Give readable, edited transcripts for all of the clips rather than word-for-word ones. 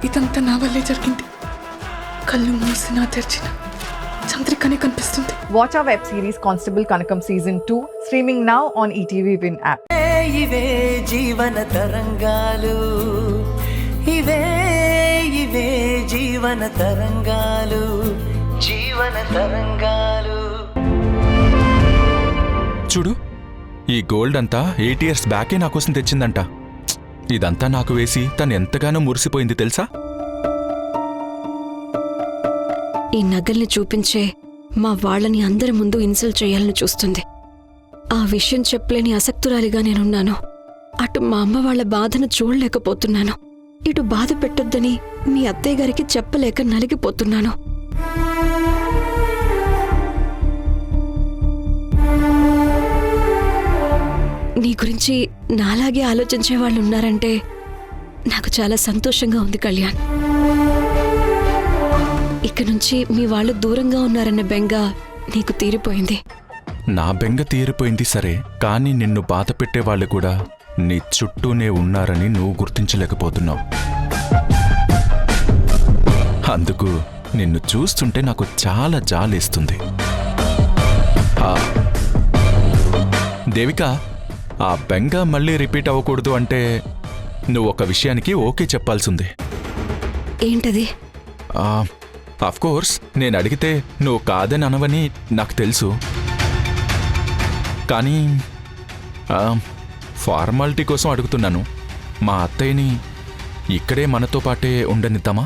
ఇదంతా నా వల్లే జరిగింది. కళ్ళు మూసినా తెరిచిన చంద్రికనే కనిపిస్తుంది. Watch our web series Constable Kanakam Season 2 streaming now on ETV Win app. ఇవే జీవన తరంగాలు, ఇవే ఇవే జీవన తరంగాలు, జీవన తరంగాలు. చూడు, ఈ గోల్డ్ అంతా 8 years బ్యాకే నా కోసం తెచ్చిందంట. ఇదంతా నాకు వేసి తను ఎంతగానో మురిసిపోయింది తెలుసా? ఈ నగల్ని చూపించే మా వాళ్ళని అందరి ముందు ఇన్సల్ట్ చేయాలని చూస్తుంది. ఆ విషయం చెప్పలేని అసక్తురాలిగా నేనున్నాను. అటు మా అమ్మ వాళ్ళ బాధను చూడలేకపోతున్నాను, ఇటు బాధ పెట్టొద్దని మీ అత్తయ్య గారికి చెప్పలేక నలిగిపోతున్నాను. నీ గురించి నాలాగే ఆలోచించే వాళ్ళు ఉన్నారంటే నాకు చాలా సంతోషంగా ఉంది కళ్యాణ్. ఇక నుంచి మీ వాళ్ళు దూరంగా ఉన్నారన్న బెంగ నీకు తీరిపోయింది. నా బెంగ తీరిపోయింది సరే, కానీ నిన్ను బాధ పెట్టేవాళ్ళు కూడా నీ చుట్టూనే ఉన్నారని నువ్వు గుర్తించలేకపోతున్నావు. అందుకు నిన్ను చూస్తుంటే నాకు చాలా జాలేస్తుంది. దేవిక, ఆ బెంగ మళ్ళీ రిపీట్ అవ్వకూడదు అంటే నువ్వు ఒక విషయానికి ఓకే చెప్పాల్సింది. ఏంటది? కోర్స్ నేను అడిగితే నువ్వు కాదని అనవని నాకు తెలుసు. కానీ ఫార్మాలిటీ కోసం అడుగుతున్నాను. మా అత్తయ్యని ఇక్కడే మనతో పాటే ఉండనిద్దామా?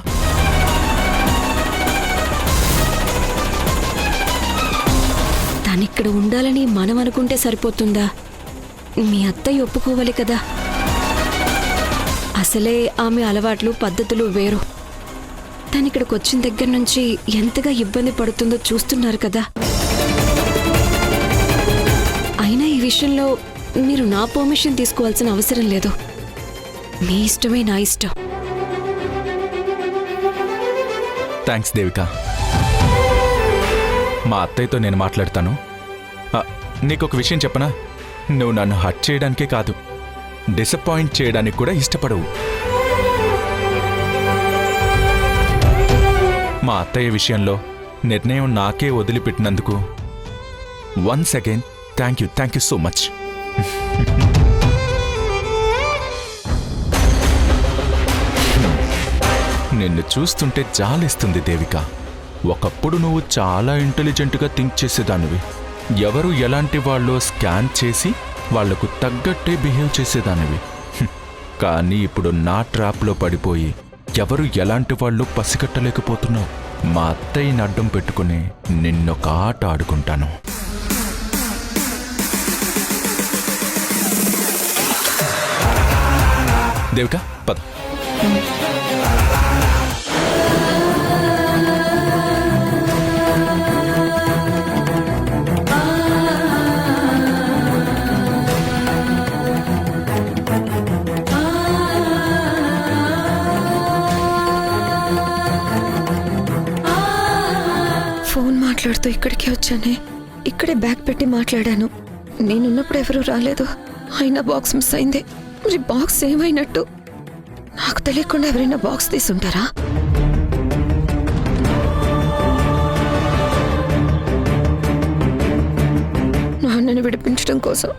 తనిక్కడ ఉండాలని మనం అనుకుంటే సరిపోతుందా? మీ అత్తయ్య ఒప్పుకోవాలి కదా. అసలే ఆమె అలవాట్లు పద్ధతులు వేరు. తనిక్కడికి వచ్చిన దగ్గర నుంచి ఎంతగా ఇబ్బంది పడుతుందో చూస్తున్నారు కదా. అయినా ఈ విషయంలో మీరు నా పర్మిషన్ తీసుకోవాల్సిన అవసరం లేదు. మీ ఇష్టమే నా ఇష్టం. థ్యాంక్స్ దేవిక. మా అత్తయ్యతో నేను మాట్లాడతాను. నీకొక విషయం చెప్పనా? నువ్వు నన్ను హర్ట్ చేయడానికే కాదు, డిసప్పాయింట్ చేయడానికి కూడా ఇష్టపడవు. మా అత్తయ్య విషయంలో నిర్ణయం నాకే వదిలిపెట్టినందుకు once again thank you so much. నిన్ను చూస్తుంటే జాలేస్తుంది దేవిక. ఒకప్పుడు నువ్వు చాలా ఇంటెలిజెంట్గా థింక్ చేసేదానివి. ఎవరు ఎలాంటి వాళ్ళో స్కాన్ చేసి వాళ్లకు తగ్గట్టే బిహేవ్ చేసేదానివి. కానీ ఇప్పుడు నా ట్రాప్లో పడిపోయి ఎవరు ఎలాంటి వాళ్ళు పసిగట్టలేకపోతున్నావు. మా అత్తయ్యని అడ్డం పెట్టుకుని నిన్నొక ఆట ఆడుకుంటాను. దేవిక పద. ఫోన్ మాట్లాడుతూ ఇక్కడికే వచ్చానే. ఇక్కడే బ్యాగ్ పెట్టి మాట్లాడాను. నేనున్నప్పుడు ఎవరూ రాలేదు. అయినా బాక్స్ మిస్ అయింది. మరి బాక్స్ ఏమైనట్టు? నాకు తెలియకుండా ఎవరైనా బాక్స్ తీసుంటారా? నాన్నని విడిపించడం కోసం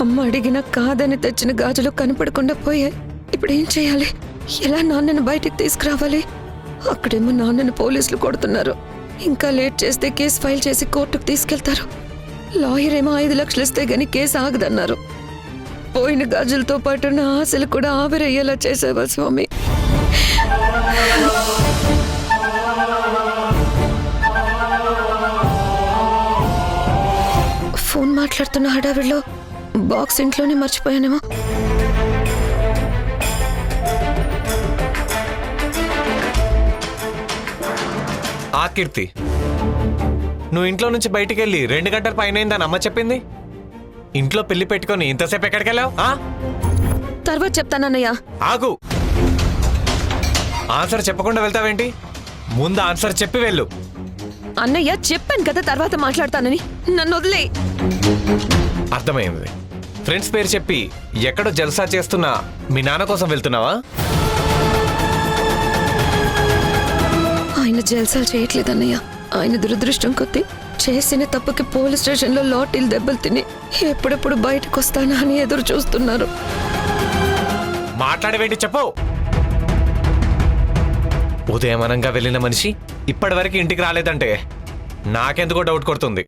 అమ్మ అడిగిన కాదని తెచ్చిన గాజులు కనపడకుండా పోయాయి. ఇప్పుడు ఏం చేయాలి? ఎలా నాన్నని బయటికి తీసుకురావాలి? అక్కడేమో నాన్నని పోలీసులు కొడుతున్నారు. ఇంకా లేట్ చేస్తే కేసు ఫైల్ చేసి కోర్టుకు తీసుకెళ్తారు. లాయర్ ఏమో 5 లక్షలు ఇస్తే గానీ కేసు ఆగదన్నారు. పోయిన గాజులతో పాటు నా ఆశలు కూడా ఆవిరయ్యేలా చేసేవా స్వామి? ఫోన్ మాట్లాడుతున్న హడావిడిలో బాక్స్ ఇంట్లోనే మర్చిపోయానేమో. కీర్తి, నువ్వు ఇంట్లో నుంచి బయటికి వెళ్ళి 2 గంటల పైన అయిందని అమ్మ చెప్పింది. ఇంట్లో పెళ్లి పెట్టుకొని ఇంతసేపు ఎక్కడికి వెళ్ళావు? తర్వాత చెప్తానన్నయ్య. ఆగు. ఆన్సర్ చెప్పకుండా వెళ్తావేంటి? ముందు ఆన్సర్ చెప్పి వెళ్ళు. అన్నయ్య చెప్పాను కదా తర్వాత మాట్లాడతానని. నన్ను వదిలే. అర్థమైంది. ఫ్రెండ్స్ పేరు చెప్పి ఎక్కడో జల్సా చేస్తున్నా మీ నాన్న కోసం వెళ్తున్నావా? జల్సాలు చేయట్లేదన్నయ్య. ఆయన దురదృష్టం కొద్దీ చేసిన తప్పుకి పోలీస్ స్టేషన్లో లాఠీలు దెబ్బలు తిని ఎప్పుడెప్పుడు బయటకు వస్తానా అని ఎదురు చూస్తున్నారు. మాట్లాడవేంటి చెప్పు. ఉదయమనంగా వెళ్ళిన మనిషి ఇప్పటివరకు ఇంటికి రాలేదంటే నాకెందుకో డౌట్ కొడుతుంది.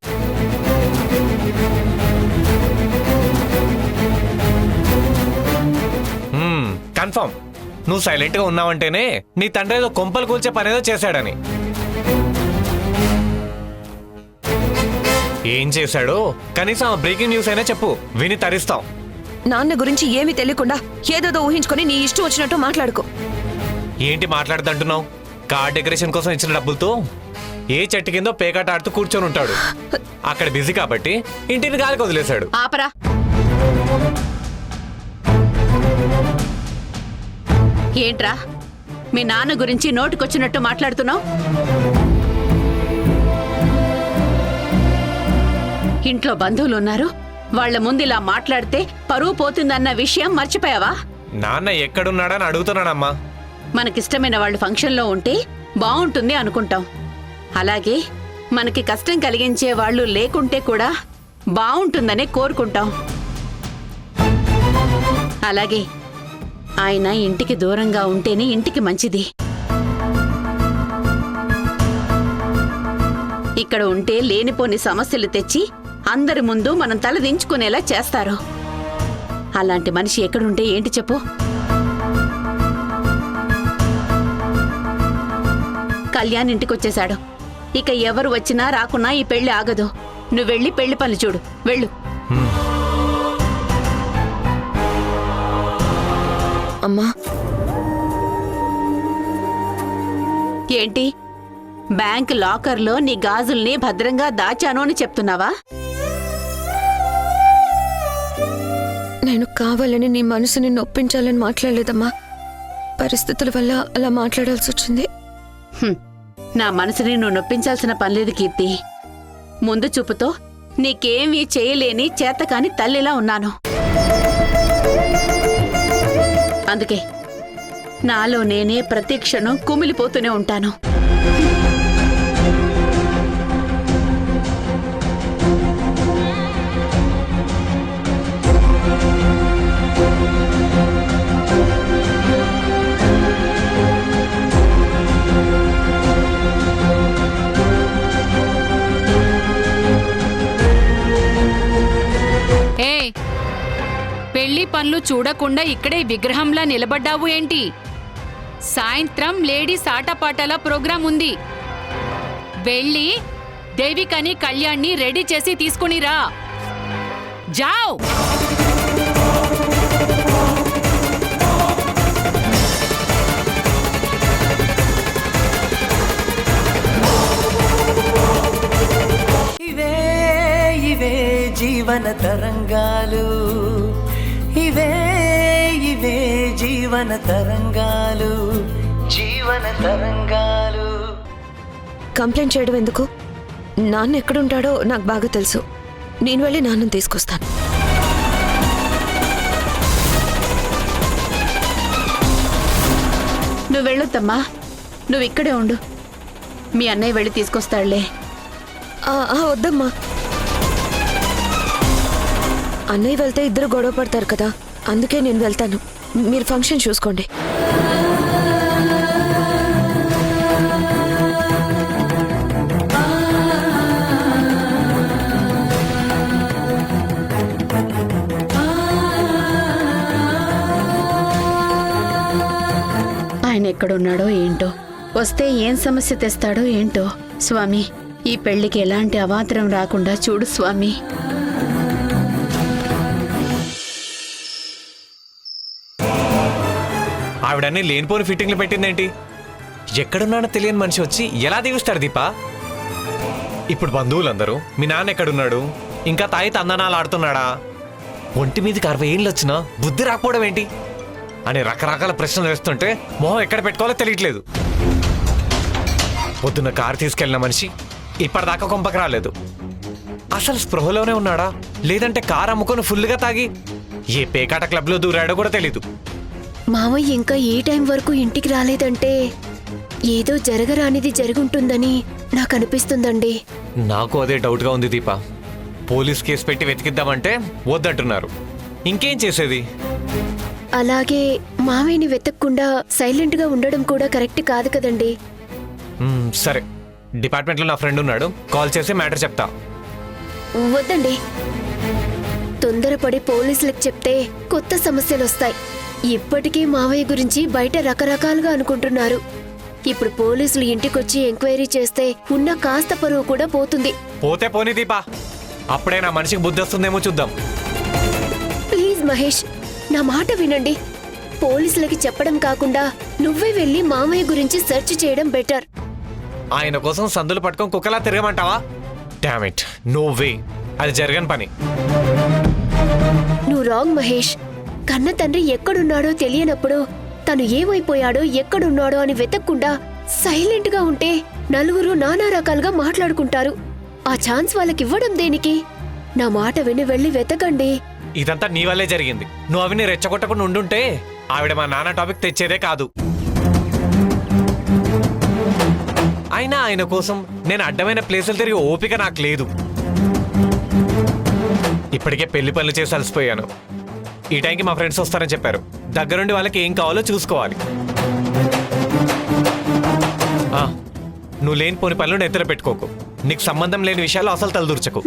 కన్ఫర్మ్ నువ్వు సైలెంట్ గా ఉన్నావంటేనే నీ తండ్రి ఏదో కొంపలు కూల్చే పనేదో చేశాడని. ఏం చేశాడో కనీసం ఆ బ్రేకింగ్ న్యూస్ అయినా చెప్పు, విని తరిస్తాం. నాన్న గురించి ఏమీ తెలియకుండా ఏదోదో ఊహించుకొని నీ ఇష్టం వచ్చినట్టు మాట్లాడుకో. ఏంటి మాట్లాడదంటున్నావు? కార్ డెకరేషన్ కోసం ఇచ్చిన డబ్బులతో ఏ చెట్టు కిందో పేకాట ఆడుతూ కూర్చొని ఉంటాడు. అక్కడ బిజీ కాబట్టి ఇంటిని గాలికి వదిలేశాడు. ఆపరా. ఏంట్రా మీ నాన్న గురించి నోటికొచ్చినట్టు మాట్లాడుతున్నావు? ఇంట్లో బంధువులు ఉన్నారు, వాళ్ల ముందు ఇలా మాట్లాడితే పరువు పోతుందన్న విషయం మర్చిపోయావా? నాన్న ఎక్కడున్నాడని అడుగుతున్నానమ్మా. మనకిష్టమైన వాళ్ళు ఫంక్షన్లో ఉంటే బాగుంటుంది అనుకుంటాం. అలాగే మనకి కష్టం కలిగించే వాళ్ళు లేకుంటే కూడా బాగుంటుందనే కోరుకుంటాం. అలాగే ఆయన ఇంటికి దూరంగా ఉంటేనే ఇంటికి మంచిది. ఇక్కడ ఉంటే లేనిపోని సమస్యలు తెచ్చి అందరి ముందు మనం తల దించుకునేలా చేస్తారు. అలాంటి మనిషి ఎక్కడుంటే ఏంటి చెప్పు? కళ్యాణ్ ఇంటికొచ్చేశాడు. ఇక ఎవరు వచ్చినా రాకున్నా ఈ పెళ్లి ఆగదు. నువ్వు వెళ్ళి పెళ్లి పనులు చూడు, వెళ్ళు. అమ్మా, ఏంటి బ్యాంక్ లాకర్లో నీ గాజుల్ని భద్రంగా దాచాను అని చెప్తున్నావా? నేను కావాలని నీ మనసుని నొప్పించాలని మాట్లాడలేదమ్మా. పరిస్థితుల వల్ల అలా మాట్లాడాల్సి వచ్చింది. నా మనసుని నువ్వు నొప్పించాల్సిన పనిలేదు కీర్తి. ముందు చూపుతో నీకేమీ చేయలేని చేతకాని తల్లిలా ఉన్నాను. అందుకే నాలో నేనే ప్రతి క్షణం కుమిలిపోతూనే ఉంటాను. పెళ్లి పనులు చూడకుండా ఇక్కడే విగ్రహంలా నిలబడ్డావు ఏంటి? సాయంత్రం లేడీస్ ఆటపాటల ప్రోగ్రాం ఉంది. వెళ్ళి దేవికని కళ్యాణ్ని రెడీ చేసి తీసుకునిరా. జావ్. ఇవే ఇవే జీవన తరంగాలు, ఇవే ఇవే జీవన తరంగాలు, జీవన తరంగాలు. కంప్లైంట్ చేయడం ఎందుకు? నాన్న ఎక్కడుంటాడో నాకు బాగా తెలుసు. నేను వెళ్ళి నాన్నని తీసుకొస్తాను. నువ్వు వెళ్ళొద్దమ్మా, నువ్వు ఇక్కడే ఉండు. మీ అన్నయ్య వెళ్ళి తీసుకొస్తాడులే. వద్దమ్మా. అన్నయ్య వెళ్తే ఇద్దరు గొడవ పడతారు కదా, అందుకే నేను వెళ్తాను. మీరు ఫంక్షన్ చూసుకోండి. ఆయన ఎక్కడున్నాడో ఏంటో, వస్తే ఏం సమస్య తెస్తాడో ఏంటో. స్వామి, ఈ పెళ్లికి ఎలాంటి అవాంతరం రాకుండా చూడు స్వామి. ఆవిడన్నీ లేనిపోని ఫిట్టింగ్లు పెట్టిందేంటి? ఎక్కడున్నాడో తెలియని మనిషి వచ్చి ఎలా దీవిస్తాడు దీపా? ఇప్పుడు బంధువులందరూ మీ నాన్న ఎక్కడున్నాడు, ఇంకా తాయి తందనాలు ఆడుతున్నాడా, ఒంటి మీదకి 60 ఏళ్ళు వచ్చినా బుద్ధి రాకపోవడం ఏంటి అని రకరకాల ప్రశ్నలు వేస్తుంటే మొహం ఎక్కడ పెట్టుకోవాలో తెలియట్లేదు. పొద్దున్న కారు తీసుకెళ్లిన మనిషి ఇప్పటిదాకా కొంపకి రాలేదు. అసలు స్పృహలోనే ఉన్నాడా, లేదంటే కారు అమ్ముకొని ఫుల్గా తాగి ఏ పేకాట క్లబ్లో దూరాడో కూడా తెలీదు. మామయ్య ఇంకా ఏ టైం వరకు ఇంటికి రాలేదంటే ఏదో జరగరానిది జరుగుంటుందని నాకు అనిపిస్తుందండి. నాకు అదే డౌట్గా ఉంది దీప. పోలీస్ కేసు పెట్టి వెతికిద్దామంటే వద్దంటున్నారు. ఇంకేం చేసేది? అలాగే మావయ్యని వెతకకుండా సైలెంట్గా ఉండడం కూడా కరెక్ట్ కాదు కదండి. సరే, డిపార్ట్మెంట్లో నా ఫ్రెండ్ ఉన్నాడు, కాల్ చేసి మ్యాటర్ చెప్తా. వద్దండి, తొందరపడి పోలీసులకు చెప్తే కొత్త సమస్యలు వస్తాయి. ఇప్పటికీ మావయ్య గురించి బయట రకరకాలుగా అనుకుంటున్నారు. ఇప్పుడు పోలీసులు ఇంటికొచ్చి ఎంక్వైరీ చేస్తే ఉన్న కాస్త పరువు కూడా పోతుంది. పోతే పోనీ దీపా, అప్పుడే నా మనిషికి బుద్ధి వస్తుందేమో చూద్దాం. ప్లీజ్ మహేష్, నా మాట వినండి. పోలీసులకి చెప్పడం కాకుండా నువ్వే వెళ్ళి మామయ్య గురించి సెర్చ్ చేయడం బెటర్. ఆయన కోసం సందులు పట్టుకొని కుక్కలా తిరగమంటావా? డామ్ ఇట్, నో వే, అది జరగని పని. నువ్వు రాంగ్ మహేష్. కన్న తండ్రి ఎక్కడున్నాడో తెలియనప్పుడు తను ఏమైపోయాడో ఎక్కడున్నాడో అని వెతక్కుండా సైలెంట్ గా ఉంటే నలుగురు నానా రకాలుగా మాట్లాడుకుంటారు. ఆ ఛాన్స్ వాళ్ళకివ్వడం దేనికి? నా మాట విని వెళ్ళి వెతకండి. ఇదంతా నీ వల్లే జరిగింది. నువ్వు అవిని రెచ్చగొట్టకుండా ఉండుంటే ఆవిడ మా నాన్న టాపిక్ తెచ్చేదే కాదు. అయినా ఆయన కోసం నేను అడ్డమైన ప్లేసులు తిరిగి ఓపిక నాకు లేదు. ఇప్పటికే పెళ్లి పనులు చేసి అలసిపోయాను. ఈ టైంకి మా ఫ్రెండ్స్ వస్తారని చెప్పారు. దగ్గరుండి వాళ్ళకి ఏం కావాలో చూసుకోవాలి. నువ్వు లేని పోని పనులు నెత్తర పెట్టుకోకు. నీకు సంబంధం లేని విషయాలు అసలు తలదూర్చకు.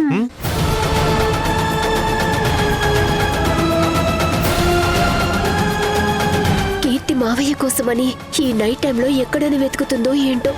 కీర్తి మావయ్య కోసమని ఈ నైట్ టైంలో ఎక్కడని వెతుకుతుందో ఏంటో.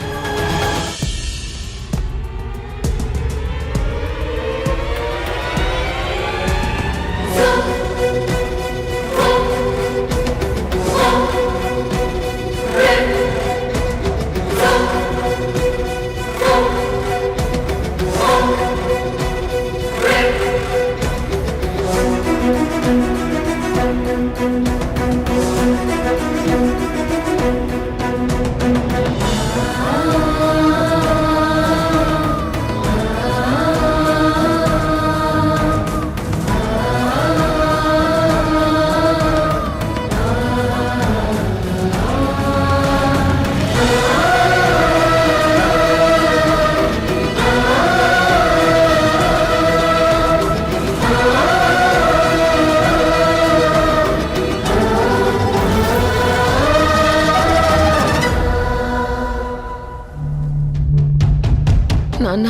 నాన్న,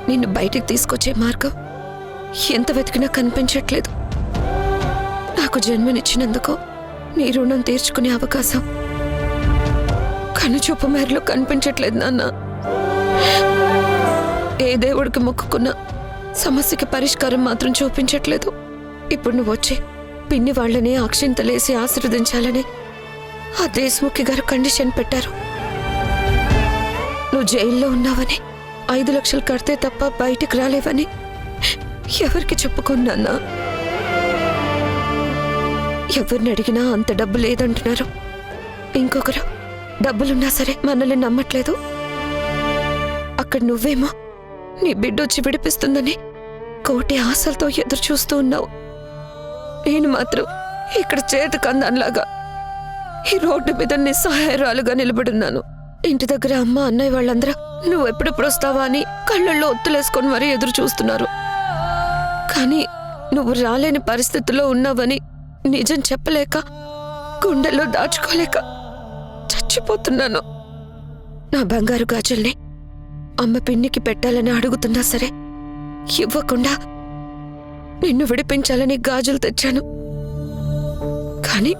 నిన్ను బయటికి తీసుకొచ్చే మార్గం ఎంత వెతికినా కనిపించట్లేదు. నాకు జన్మనిచ్చినందుకు నీ రుణం తీర్చుకునే అవకాశం కనుచూపు మేరలో కనిపించట్లేదు నాన్న. ఏ దేవుడికి మొక్కుకున్నా సమస్యకి పరిష్కారం మాత్రం చూపించట్లేదు. ఇప్పుడు నువ్వు వచ్చి పిన్ని వాళ్ళని అక్షింతలేసి ఆశీర్వదించాలని ఆ దేశముఖి గారు కండిషన్ పెట్టారు. నువ్వు జైల్లో ఉన్నావని, 5 లక్షలు కడితే తప్ప బయటికి రాలేవని ఎవరికి చెప్పుకున్నా? ఎవరిని అడిగినా అంత డబ్బు లేదంటున్నారు. ఇంకొకరు డబ్బులున్నా సరే మనల్ని నమ్మట్లేదు. అక్కడ నువ్వేమో నీ బిడ్డొచ్చి విడిపిస్తుందని కోటి ఆశలతో ఎదురు చూస్తూ ఉన్నావు. నేను మాత్రం ఇక్కడ చేతికందన్లాగా ఈ రోడ్డు మీద నిస్సహాయరాలుగా నిలబడున్నాను. ఇంటి దగ్గర అమ్మ, అన్నయ్య వాళ్ళందరూ నువ్వు ఎప్పుడెప్పుడు వస్తావా అని కళ్ళల్లో ఒత్తులేసుకొని మరీ ఎదురు చూస్తున్నారు. కానీ నువ్వు రాలేని పరిస్థితుల్లో ఉన్నావని నిజం చెప్పలేక, గుండెల్లో దాచుకోలేక చచ్చిపోతున్నాను. నా బంగారు గాజుల్ని అమ్మ పిన్నికి పెట్టాలని అడుగుతున్నా సరే ఇవ్వకుండా నిన్ను విడిపించాలని గాజులు తెచ్చాను. కానీ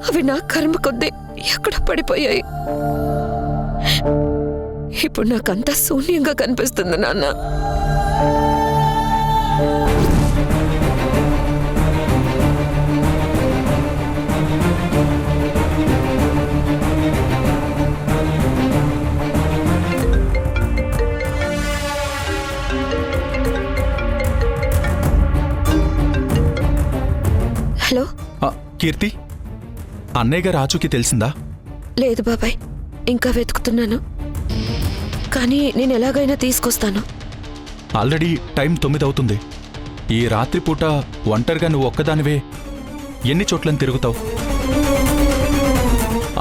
అవి నా కర్మ కొద్దీ ఎక్కడ పడిపోయాయి. ఇప్పుడు నాకంతా శూన్యంగా కనిపిస్తుంది నాన్న. హలో కీర్తి, అన్నయ్య గారు ఆచూకీ తెలిసిందా? లేదు బాబాయ్, ఇంకా వెతుకుతున్నాను. కానీ నేను ఎలాగైనా తీసుకొస్తాను. ఆల్రెడీ టైం 9 అవుతుంది. ఈ రాత్రిపూట ఒంటరిగా నువ్వు ఒక్కదానివే ఎన్ని చోట్లని తిరుగుతావు?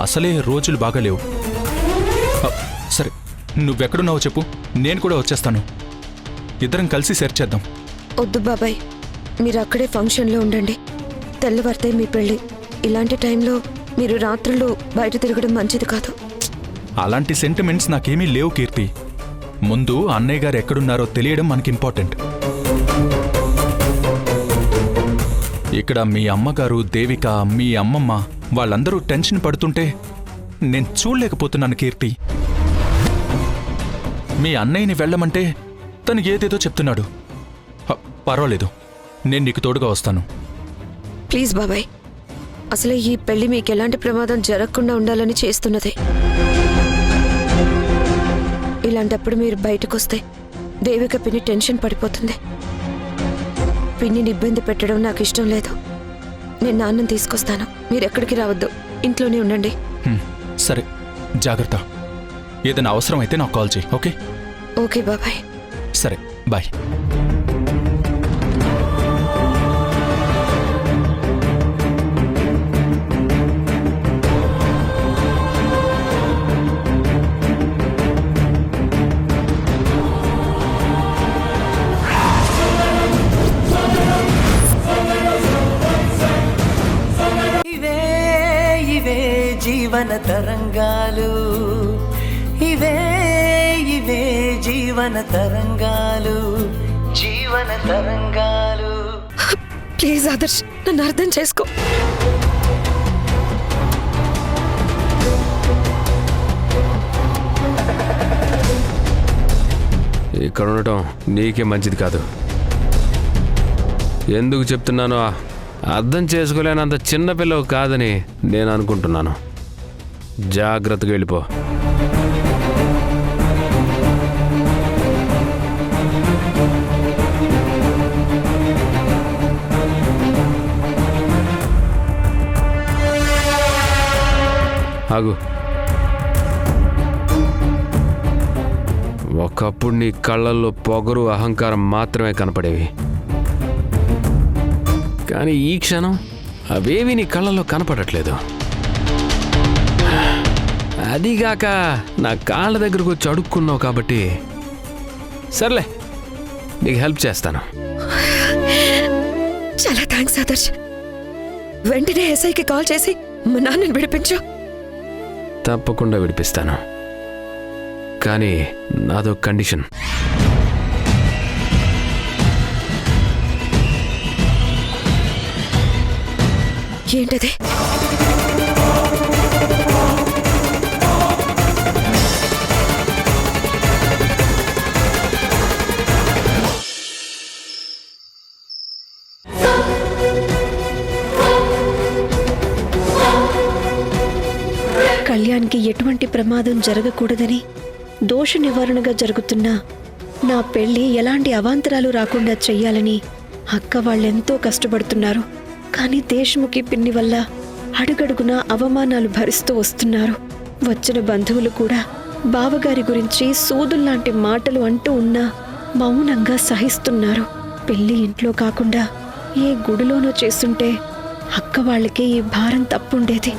అసలే రోజులు బాగాలేవు. సరే నువ్వెక్కడున్నావో చెప్పు, నేను కూడా వచ్చేస్తాను. ఇద్దరం కలిసి సెర్చ్ చేద్దాం. వద్దు బాబాయ్, మీరు అక్కడే ఫంక్షన్లో ఉండండి. తెల్లవారితే మీ పెళ్ళి. ఇలాంటి టైంలో మీరు రాత్రులు బయట తిరగడం మంచిది కాదు. అలాంటి సెంటిమెంట్స్ నాకేమీ లేవు కీర్తి. ముందు అన్నయ్య గారు ఎక్కడున్నారో తెలియడం మనకి ఇంపార్టెంట్. ఇక్కడ మీ అమ్మగారు, దేవిక, మీ అమ్మమ్మ వాళ్ళందరూ టెన్షన్ పడుతుంటే నేను చూడలేకపోతున్నాను కీర్తి. మీ అన్నయ్యని వెళ్ళమంటే తను ఏదేదో చెప్తున్నాడు. పర్వాలేదు, నేను నీకు తోడుగా వస్తాను. ప్లీజ్ బాబాయ్, అసలే ఈ పెళ్లి మీకు ఎలాంటి ప్రమాదం జరగకుండా ఉండాలని చేస్తున్నదే. ఇలాంటప్పుడు మీరు బయటకొస్తే దేవిక పిన్ని టెన్షన్ పడిపోతుంది. పిన్నిని ఇబ్బంది పెట్టడం నాకు ఇష్టం లేదు. నేను నాన్నని తీసుకొస్తాను. మీరు ఎక్కడికి రావద్దు, ఇంట్లోనే ఉండండి. సరే, జాగ్రత్త. ఏదైనా అవసరం అయితే నాకు కాల్ చేయి. ఓకే? ఓకే బాబాయ్. సరే, బాయ్. ఇవే ఇవే జీవన తరంగాలు, ఇవే ఇవే జీవన తరంగాలు, జీవన తరంగాలు. ప్లీజ్ ఆదర్శ్, నన్ను అర్థం చేసుకో. ఇక్కడ ఉండటం నీకే మంచిది కాదు. ఎందుకు చెప్తున్నానో అర్థం చేసుకోలేనంత చిన్నపిల్లవు కాదని నేను అనుకుంటున్నాను. జాగ్రత్తగా వెళ్ళిపో. ఆగు. ఒకప్పుడు నీ కళ్ళల్లో పొగరు, అహంకారం మాత్రమే కనపడేవి. కానీ ఈ క్షణం అవేవి నీ కళ్ళల్లో కనపడట్లేదు. అదిగాక నా కాళ్ళ దగ్గరకు వచ్చి అడుక్కున్నావు కాబట్టి సర్లే, నీకు హెల్ప్ చేస్తాను. చాలా థ్యాంక్స్ ఆదర్శ్. వెంటనే ఎస్ఐకి కాల్ చేసి మా నాన్నని విడిపించు. తప్పకుండా విడిపిస్తాను, కానీ నాదో కండిషన్. ఏంటది? కళ్యాణ్కి ఎటువంటి ప్రమాదం జరగకూడదని దోష నివారణగా జరుగుతున్న నా పెళ్లి ఎలాంటి అవాంతరాలు రాకుండా చెయ్యాలని అక్క వాళ్ళెంతో కష్టపడుతున్నారు. కానీ దేశముఖి పిన్ని వల్ల అడుగడుగున అవమానాలు భరిస్తూ వస్తున్నారు. వచ్చిన బంధువులు కూడా బావగారి గురించి సూదుల్లాంటి మాటలు అంటూ ఉన్నా మౌనంగా సహిస్తున్నారు. పెళ్లి ఇంట్లో కాకుండా ఏ గుడిలోనో చేస్తుంటే అక్క వాళ్ళకి ఈ భారం తప్పుండేది.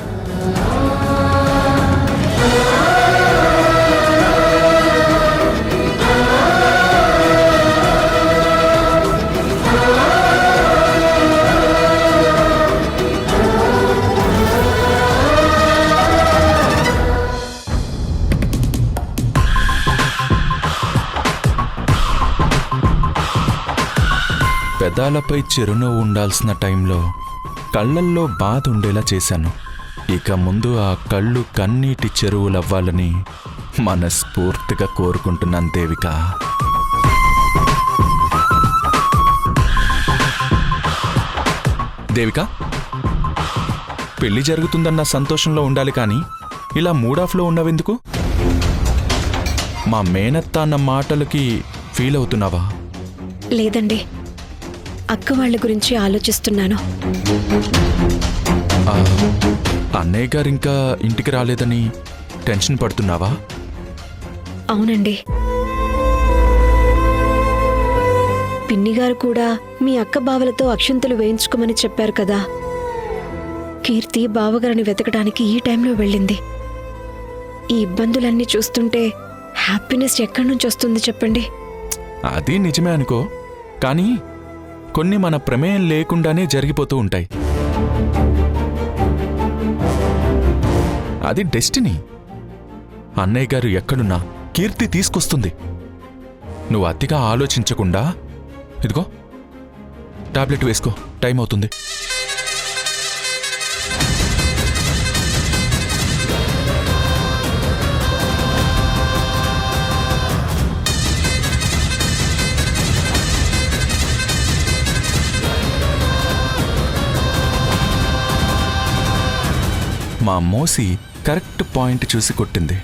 పెదాలపై చిరునవ్వు ఉండాల్సిన టైంలో కళ్ళల్లో బాధ ఉండేలా చేశాను. ఇక ముందు ఆ కళ్ళు కన్నీటి చెరువులవ్వాలని మనస్ఫూర్తిగా కోరుకుంటున్నాను దేవిక. దేవిక, పెళ్లి జరుగుతుందన్న సంతోషంలో ఉండాలి కానీ ఇలా మూడాఫ్లో ఉన్నవెందుకు? మా మేనత్త అన్న మాటలకి ఫీల్ అవుతున్నావా? లేదండి, అక్క వాళ్ళ గురించి ఆలోచిస్తున్నాను. అన్నయ్య గారు ఇంకా ఇంటికి రాలేదని టెన్షన్ పడుతున్నావా? అవునండి, పిన్నిగారు కూడా మీ అక్క బావలతో అక్షింతలు వేయించుకోమని చెప్పారు కదా. కీర్తి బావగారిని వెతకడానికి ఈ టైంలో వెళ్ళింది. ఈ ఇబ్బందులన్నీ చూస్తుంటే హ్యాపీనెస్ ఎక్కడి నుంచి వస్తుంది చెప్పండి? అది నిజమే అనుకో, కానీ కొన్ని మన ప్రమేయం లేకుండానే జరిగిపోతూ ఉంటాయి. అది డెస్టినీ. అన్నయ్య గారు ఎక్కడున్నా కీర్తి తీసుకొస్తుంది. నువ్వు అతిగా ఆలోచించకుండా ఇదిగో టాబ్లెట్ వేసుకో, టైం అవుతుంది. మా మోసి కరెక్ట్ పాయింట్ చూసి కొట్టింది.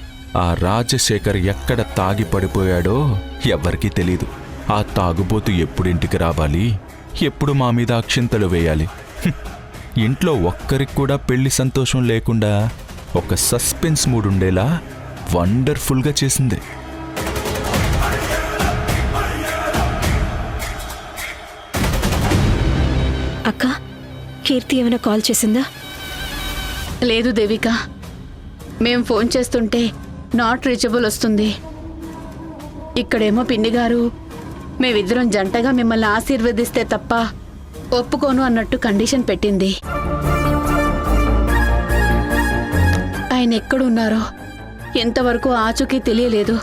ఆ రాజశేఖర్ ఎక్కడ తాగి పడిపోయాడో ఎవ్వరికీ తెలీదు. ఆ తాగుబోతు ఎప్పుడింటికి రావాలి, ఎప్పుడు మా మీద అక్షింతలు వేయాలి. ఇంట్లో ఒక్కరికి కూడా పెళ్లి సంతోషం లేకుండా ఒక సస్పెన్స్ మూడ్ ఉండేలా వండర్ఫుల్గా చేసింది. అక్క, కీర్తి ఏమైనా కాల్ చేసిందా? లేదు దేవిక, మేం ఫోన్ చేస్తుంటే నాట్ రీచబుల్ వస్తుంది. ఇక్కడేమో పిన్ని గారు మేమిద్దరం జంటగా మిమ్మల్ని ఆశీర్వదిస్తే తప్ప ఒప్పుకోను అన్నట్టు కండిషన్ పెట్టింది. ఆయన ఎక్కడున్నారో ఎంతవరకు ఆచూకీ తెలియలేదు.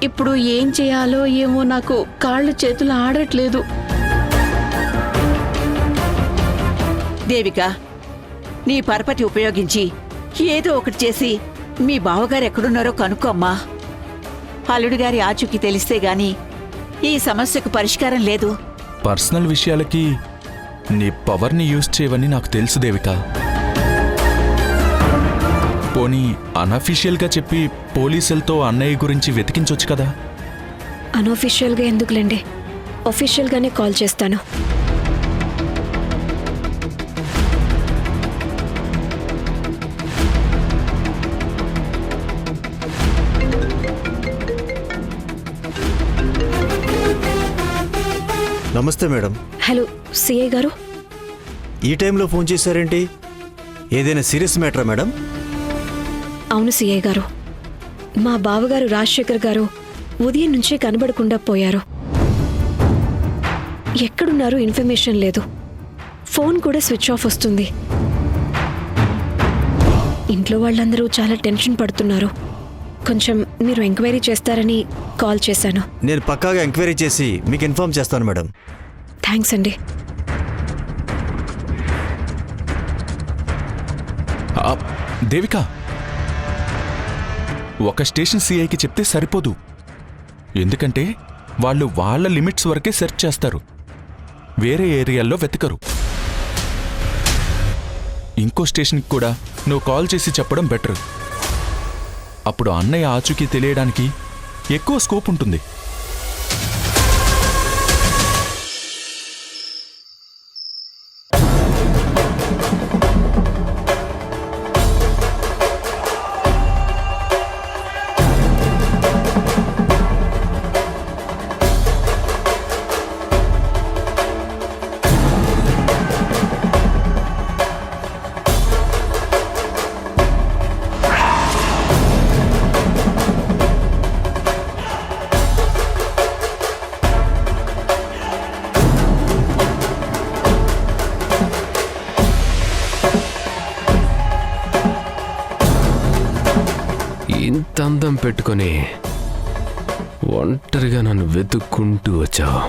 ఇప్పుడు ఏం చేయాలో ఏమో నాకు కాళ్ళు చేతులు ఆడట్లేదు. దేవిక, నీ పరపతి ఉపయోగించి ఏదో ఒకటి చేసి మీ బావగారు ఎక్కడున్నారో కనుక్కోమ్మా. అల్లుడి గారి ఆచూకీ తెలిస్తే గాని ఈ సమస్యకు పరిష్కారం లేదు. పర్సనల్ విషయాలకి నీ పవర్ని యూజ్ చేయవని నాకు తెలుసు దేవిక. పోనీ అనఫీషియల్గా చెప్పి పోలీసులతో అన్నయ్య గురించి వెతికించొచ్చు కదా. అనొఫీషియల్గా ఎందుకులేండి, ఒఫీషియల్గానే కాల్ చేస్తాను. నమస్తే మేడం. హలో సిఐ గారు. ఈ టైంలో ఫోన్ చేశారేంటి? ఏదైనా సీరియస్ మ్యాటరా మేడం? అవును సిఐ గారు, మా బావగారు రాజశేఖర్ గారు ఉదయం నుంచే కనబడకుండా పోయారు. ఎక్కడున్నారో ఇన్ఫర్మేషన్ లేదు. ఫోన్ కూడా స్విచ్ ఆఫ్ వస్తుంది. ఇంట్లో వాళ్ళందరూ చాలా టెన్షన్ పడుతున్నారు. కొంచెం మీరు ఎంక్వైరీ చేస్తారని కాల్ చేశాను. నేను పక్కాగా ఎంక్వైరీ చేసి మీకు ఇన్ఫార్మ్ చేస్తాను మేడం. థ్యాంక్స్ అండి. దేవిక, ఒక స్టేషన్ సిఐకి చెప్తే సరిపోదు. ఎందుకంటే వాళ్ళు వాళ్ళ లిమిట్స్ వరకే సెర్చ్ చేస్తారు, వేరే ఏరియాల్లో వెతకరు. ఇంకో స్టేషన్కి కూడా నువ్వు కాల్ చేసి చెప్పడం బెటర్. అప్పుడు అన్నయ్య ఆచూకీ తెలియడానికి ఎక్కువ స్కోప్ ఉంటుంది. ఇంత అందం పెట్టుకొని ఒంటరిగా నన్ను వెతుక్కుంటూ వచ్చావు.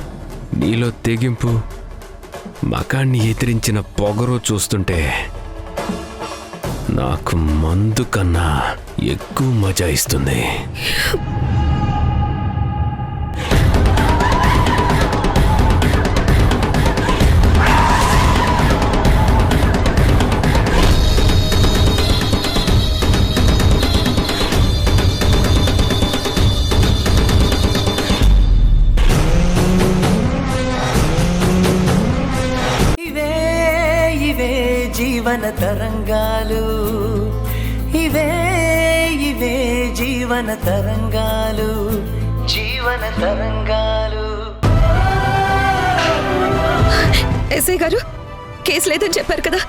నీలో తెగింపు, మకాన్ని ఎదిరించిన పొగరు చూస్తుంటే నాకు మందు కన్నా ఎక్కువ మజా ఇస్తుంది. జీవన తరంగాలు, ఇవే ఇవే జీవన తరంగాలు, జీవన తరంగాలు. ఎస్ఐ గారు, కేసు లేదని చెప్పారు కదా,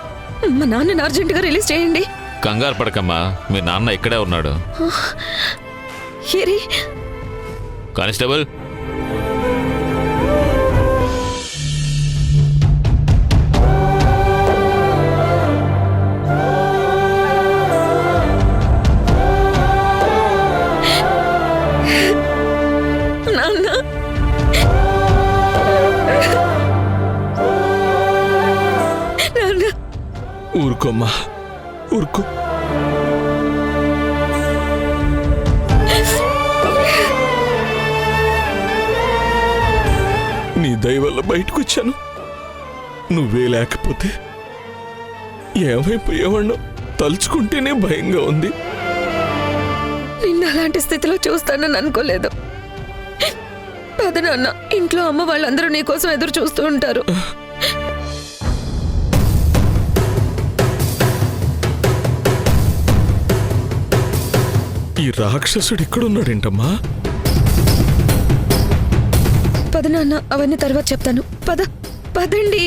మా నాన్నని అర్జెంటుగా రిలీజ్ చేయండి. కంగారు పడకమ్మా, మీ నాన్న ఇక్కడే ఉన్నాడు. ఏరి కానిస్టేబుల్, నాన్న నాన్న ఊరుకోమ్మా, ఊరుకో. నీ దయ వల్ల బయటకు వచ్చాను. నువ్వే లేకపోతే ఏమైపోయేవాణ్ణో తలుచుకుంటేనే భయంగా ఉంది. నిన్ను అలాంటి స్థితిలో చూస్తానని అనుకోలేదు. పద నాన్న, ఇంట్లో అమ్మ వాళ్ళందరూ నీ కోసం ఎదురు చూస్తూ ఉంటారు. ఈ రాక్షసుడు ఇక్కడున్నాడేంటమ్మా? పద నాన్న, అవన్నీ తర్వాత చెప్తాను. పదండి.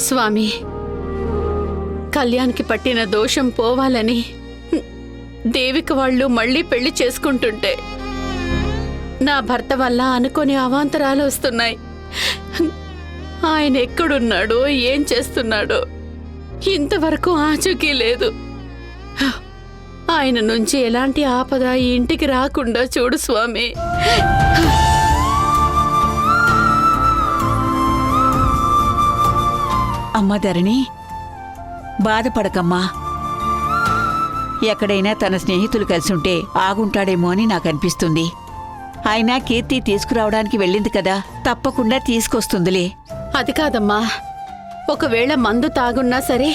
స్వామి, కళ్యాణ్కి పట్టిన దోషం పోవాలని దేవిక వాళ్ళు మళ్ళీ పెళ్లి చేసుకుంటుంటే నా భర్త వల్ల అనుకోని అవాంతరాలు వస్తున్నాయి. ఆయన ఎక్కడున్నాడో, ఏం చేస్తున్నాడో ఇంతవరకు ఆచూకీ లేదు. ఆయన నుంచి ఎలాంటి ఆపద ఈ ఇంటికి రాకుండా చూడు స్వామి. అమ్మ ధరణి, బాధపడకమ్మా. ఎక్కడైనా తన స్నేహితులు కలిసుంటే ఆగుంటాడేమో అని నాకు అనిపిస్తుంది. అయినా కీర్తి తీసుకురావడానికి వెళ్ళింది కదా, తప్పకుండా తీసుకొస్తుందిలే. అది కాదమ్మా, ఒకవేళ మందు తాగున్నా సరే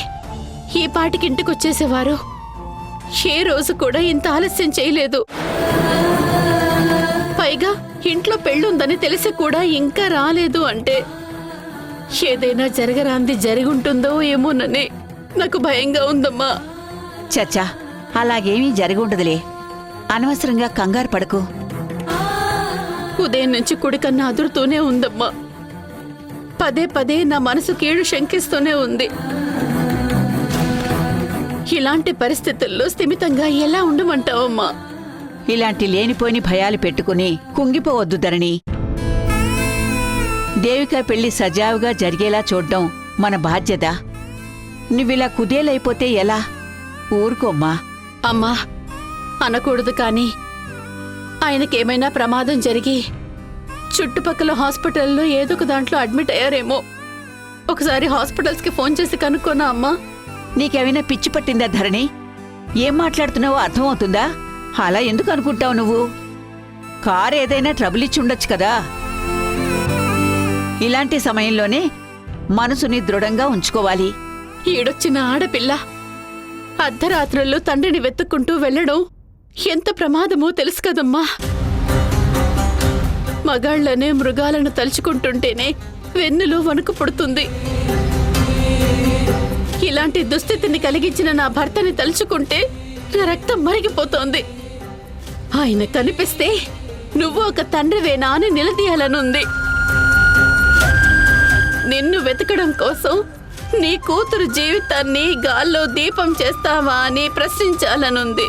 ఈ పాటికి ఇంటికొచ్చేసేవారు. ఏ రోజు కూడా ఇంత ఆలస్యం చేయలేదు. పైగా ఇంట్లో పెళ్ళుందని తెలిసి కూడా ఇంకా రాలేదు అంటే ఏదైనా జరగరాంది జరిగుంటుందో ఏమోనని నాకు భయంగా ఉందమ్మా. చచ్చా, అలాగేమీ జరిగుండదులే. అనవసరంగా కంగారు పడకు. ఉదయం నుంచి కుడికన్నా అదురుతూనే ఉందమ్మా. పదే పదే నా మనసు కీడు శంకిస్తూనే ఉంది. ఇలాంటి పరిస్థితుల్లో స్థిమితంగా ఎలా ఉండమంటావమ్మా? ఇలాంటి లేనిపోని భయాలు పెట్టుకుని కుంగిపోవద్దు ధరణి. దేవిక పెళ్లి సజావుగా జరిగేలా చూడ్డం మన బాధ్యత. నువ్విలా కుదేలైపోతే ఎలా? ఊరుకోమ్మా. అమ్మా, అనకూడదు కానీ ఆయనకేమైనా ప్రమాదం జరిగి చుట్టుపక్కల హాస్పిటల్లో ఏదో ఒక దాంట్లో అడ్మిట్ అయ్యారేమో. ఒకసారి హాస్పిటల్స్కి ఫోన్ చేసి కనుక్కోనా అమ్మా? నీకేమైనా పిచ్చి పట్టిందా ధరణి? ఏం మాట్లాడుతున్నావో అర్థమవుతుందా? అలా ఎందుకు అనుకుంటావు నువ్వు? కారు ఏదైనా ట్రబుల్ ఇచ్చి ఉండొచ్చు కదా. ఇలాంటి సమయంలోనే మనసుని దృఢంగా ఉంచుకోవాలి. ఈడొచ్చిన ఆడపిల్ల అర్ధరాత్రుల్లో తండ్రిని వెతుక్కుంటూ వెళ్ళడం ఎంత ప్రమాదమో తెలుసు కదమ్మా. మగాళ్లనే మృగాలను తలుచుకుంటుంటేనే వెన్నులో వణుకు పుడుతుంది. ఇలాంటి దుస్థితిని కలిగించిన నా భర్తని తలుచుకుంటే నా రక్తం మరిగిపోతోంది. ఆయన కనిపిస్తే నువ్వు ఒక తండ్రివేనా అని నిలదీయాలనుంది. నిన్ను వెతకడం కోసం నీ కూతురు జీవితాన్ని గాల్లో దీపం చేస్తావా అని ప్రశ్నించాలనుంది.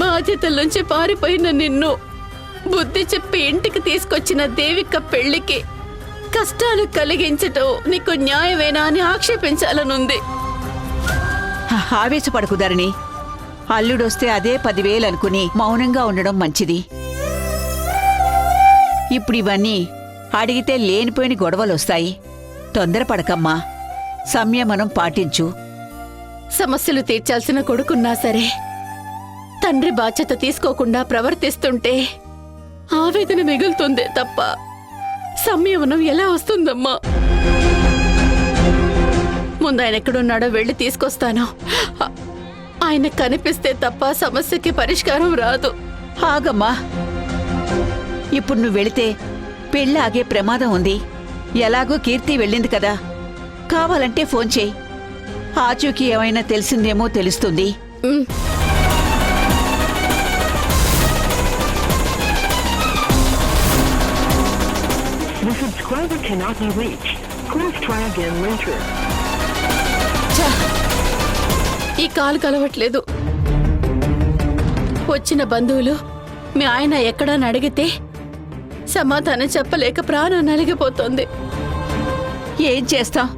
బాధ్యతల నుంచి పారిపోయిన నిన్ను బుద్ధి చెప్పి ఇంటికి తీసుకొచ్చిన దేవిక పెళ్లికి కష్టాలు కలిగించటం నీకు న్యాయమేనా అని ఆక్షేపించాలనుంది. ఆవేశపడకు ధరణి. అల్లుడొస్తే అదే 10,000 అనుకుని మౌనంగా ఉండడం మంచిది. ఇప్పుడు ఇవన్నీ అడిగితే లేనిపోయిన గొడవలొస్తాయి. తొందరపడకమ్మా, సంయమనం పాటించు. సమస్యలు తీర్చాల్సిన కొడుకున్నా సరే తండ్రి బాధ్యత తీసుకోకుండా ప్రవర్తిస్తుంటే ఆవేదన మిగులుతుందే తప్ప సంయమనం ఎలా వస్తుందమ్మా? ముందు ఆయన ఎక్కడున్నాడో వెళ్ళి తీసుకొస్తాను. ఆయన కనిపిస్తే తప్ప సమస్యకి పరిష్కారం రాదు. ఆగమ్మా, ఇప్పుడు నువ్వు వెళితే పెళ్ళి ఆగే ప్రమాదం ఉంది. ఎలాగో కీర్తి వెళ్ళింది కదా, కావాలంటే ఫోన్ చేయి. ఆచూకీ ఏమైనా తెలిసిందేమో తెలుస్తుంది. ఈ కాలు కలవట్లేదు. వచ్చిన బంధువులు మీ ఆయన ఎక్కడని అడిగితే సమాధానం చెప్పలేక ప్రాణం నలిగిపోతోంది. ఏం చేస్తాం?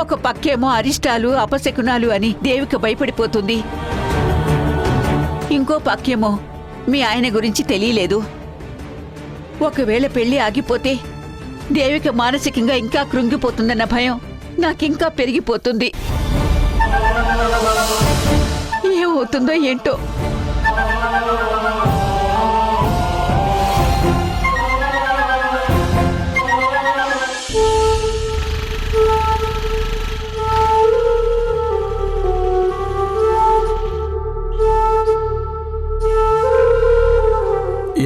ఒక పక్కేమో అరిష్టాలు అపశకునాలు అని దేవిక భయపడిపోతుంది. ఇంకో పక్కేమో మీ ఆయన గురించి తెలియలేదు. ఒకవేళ పెళ్లి ఆగిపోతే దేవిక మానసికంగా ఇంకా కృంగిపోతుందన్న భయం నాకింకా పెరిగిపోతుంది. ఏమవుతుందో ఏంటో.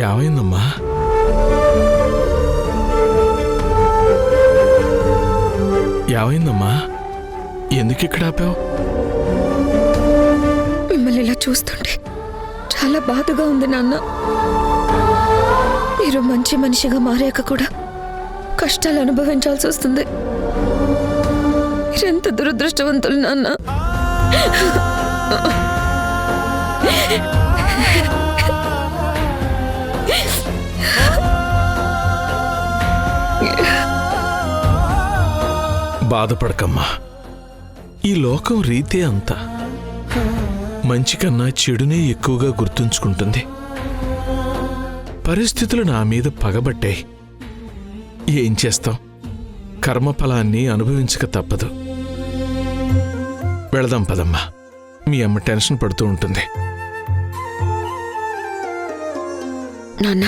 ఏమైందమ్మా? ఏమైందమ్మా? ఎందుకు ఇక్కడ ఆపావు? మిమ్మల్ని ఇలా చూస్తుంటే చాలా బాధగా ఉంది నాన్న. మీరు మంచి మనిషిగా మారాక కూడా కష్టాలు అనుభవించాల్సి వస్తుంది. మీరెంత దురదృష్టవంతులు నాన్న. బాధపడకమ్మా. ఈ లోకం రీతే అంతా మంచి కన్నా చెడునే ఎక్కువగా గుర్తుంచుకుంటుంది. పరిస్థితులు నా మీద పగబట్టాయి. ఏం చేస్తాం? కర్మఫలాన్ని అనుభవించక తప్పదు. వెళదాం పదమ్మా. మీ అమ్మ టెన్షన్ పడుతూ ఉంటుంది. నాన్న,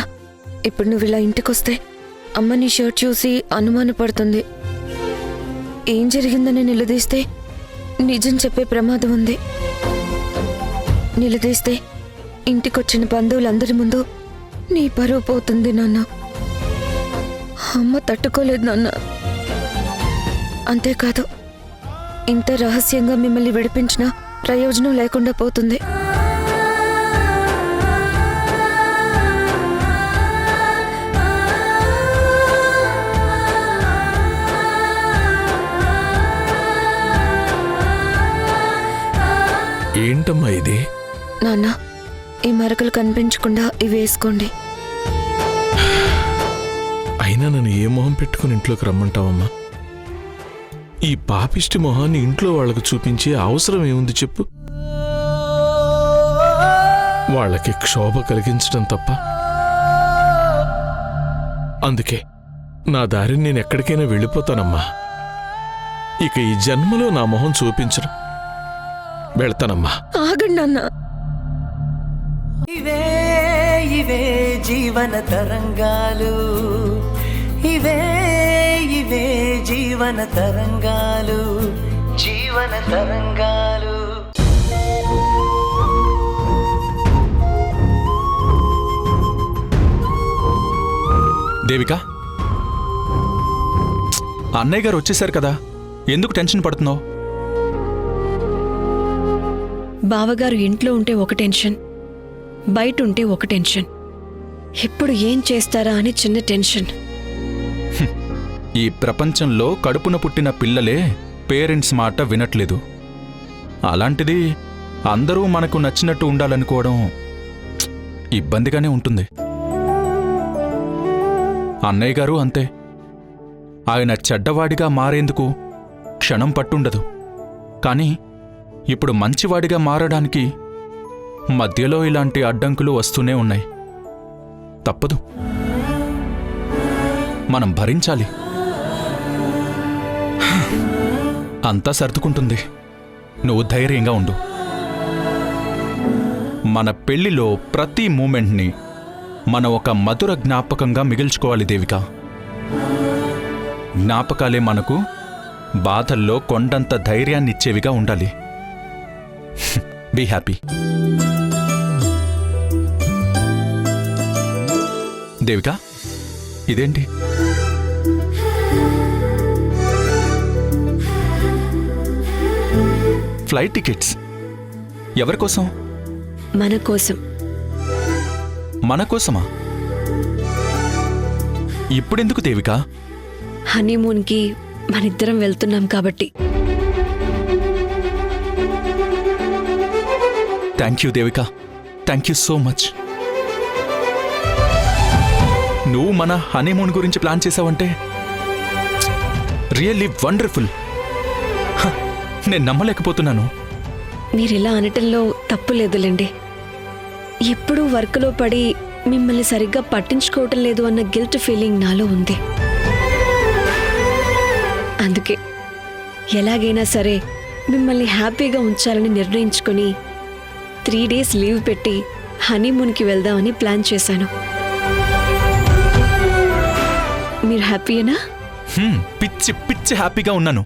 ఇప్పుడు నువ్వు ఇలా ఇంటికొస్తే అమ్మ నీ షర్ట్ చూసి అనుమానపడుతుంది. ఏం జరిగిందని నిలదీస్తే నిజం చెప్పే ప్రమాదం ఉంది. నిలదీస్తే ఇంటికొచ్చిన బంధువులందరి ముందు నీ పరువు పోతుంది నాన్న. అమ్మ తట్టుకోలేదు నాన్న. అంతేకాదు, ఇంత రహస్యంగా మిమ్మల్ని విడిపించినా ప్రయోజనం లేకుండా పోతుంది. ఏంటమ్మా ఇది? నాన్న, ఈ మరకలు కనిపించకుండా ఇవి వేసుకోండి. అయినా నన్ను ఏ మొహం పెట్టుకుని ఇంట్లోకి రమ్మంటావమ్మా? ఈ పాపిష్టి మొహాన్ని ఇంట్లో వాళ్ళకు చూపించే అవసరం ఏముంది చెప్పు? వాళ్ళకి క్షోభ కలిగించడం తప్ప. అందుకే నా దారిని నేను ఎక్కడికైనా వెళ్ళిపోతానమ్మా. ఇక ఈ జన్మలో నా మొహం చూపించను. వెళ్తానమ్మా. ఆగండి అన్న. ఇవే ఇవే జీవన తరంగాలు, ఇవే ఇవే జీవన తరంగాలు, జీవన తరంగాలు. దేవిక, అన్నయ్య గారు వచ్చేశారు కదా, ఎందుకు టెన్షన్ పడుతున్నావు? బావగారు ఇంట్లో ఉంటే ఒక టెన్షన్, బయట ఉంటే ఒక టెన్షన్. ఎప్పుడు ఏం చేస్తారా అని చిన్న టెన్షన్. ఈ ప్రపంచంలో కడుపున పుట్టిన పిల్లలే పేరెంట్స్ మాట వినట్లేదు. అలాంటిది అందరూ మనకు నచ్చినట్టు ఉండాలనుకోవడం ఇబ్బందిగానే ఉంటుంది. అన్నయ్య గారు అంతే. ఆయన చెడ్డవాడిగా మారేందుకు క్షణం పట్టుండదు. కానీ ఇప్పుడు మంచివాడిగా మారడానికి మధ్యలో ఇలాంటి అడ్డంకులు వస్తూనే ఉన్నాయి. తప్పదు, మనం భరించాలి. అంతా సర్దుకుంటుంది. నువ్వు ధైర్యంగా ఉండు. మన పెళ్లిలో ప్రతి మూమెంట్ని మనం ఒక మధుర జ్ఞాపకంగా మిగిల్చుకోవాలి దేవిక. జ్ఞాపకాలే మనకు బాధల్లో కొండంత ధైర్యాన్నిచ్చేవిగా ఉండాలి. Be happy. దేవిక, ఇదేంటి? ఫ్లైట్ టికెట్స్ ఎవరి కోసం? మన కోసం. మన కోసమా? ఇప్పుడెందుకు దేవిక? హనీమూన్కి మనిద్దరం వెళ్తున్నాం కాబట్టి. Thank you Devika, thank you so much. నువ్వు మన హనీమూన్ గురించి ప్లాన్ చేసావంటే రియల్లీ వండర్ఫుల్. నేను నమ్మలేకపోతున్నాను. మీరిలా అనటంలో తప్పు లేదులేండి. ఎప్పుడూ వర్క్లో పడి మిమ్మల్ని సరిగ్గా పట్టించుకోవటం లేదు అన్న గిల్ట్ ఫీలింగ్ నాలో ఉంది. అందుకే ఎలాగైనా సరే మిమ్మల్ని హ్యాపీగా ఉంచాలని నిర్ణయించుకుని 3 days లీవ్ పెట్టి హనీమూన్కి వెళ్దామని ప్లాన్ చేశాను. మీరు హ్యాపీయేనా? పిచ్చి పిచ్చి హ్యాపీగా ఉన్నాను.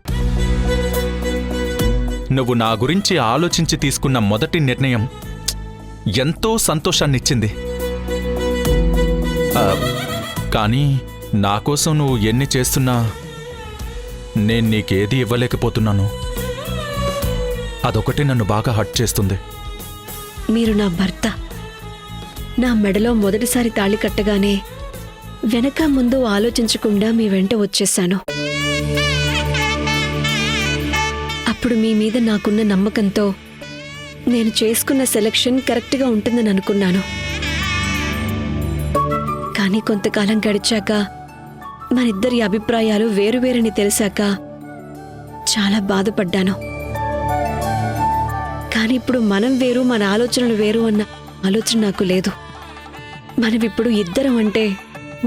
నువ్వు నా గురించి ఆలోచించి తీసుకున్న మొదటి నిర్ణయం ఎంతో సంతోషాన్నిచ్చింది. కానీ నా కోసం నువ్వు ఎన్ని చేస్తున్నా నేను నీకేది ఇవ్వలేకపోతున్నాను. అదొకటి నన్ను బాగా హర్ట్ చేస్తుంది. మీరు నా భర్త. నా మెడలో మొదటిసారి తాళి కట్టగానే వెనక ముందు ఆలోచించకుండా మీ వెంట వచ్చేశాను. అప్పుడు మీ మీద నాకున్న నమ్మకంతో నేను చేసుకున్న సెలక్షన్ కరెక్ట్గా ఉంటుందని అనుకున్నాను. కానీ కొంతకాలం గడిచాక మనిద్దరి అభిప్రాయాలు వేరువేరని తెలిసాక చాలా బాధపడ్డాను. కానీ ఇప్పుడు మనం వేరు, మన ఆలోచనలు వేరు అన్న ఆలోచన నాకు లేదు. మనమిప్పుడు ఇద్దరం అంటే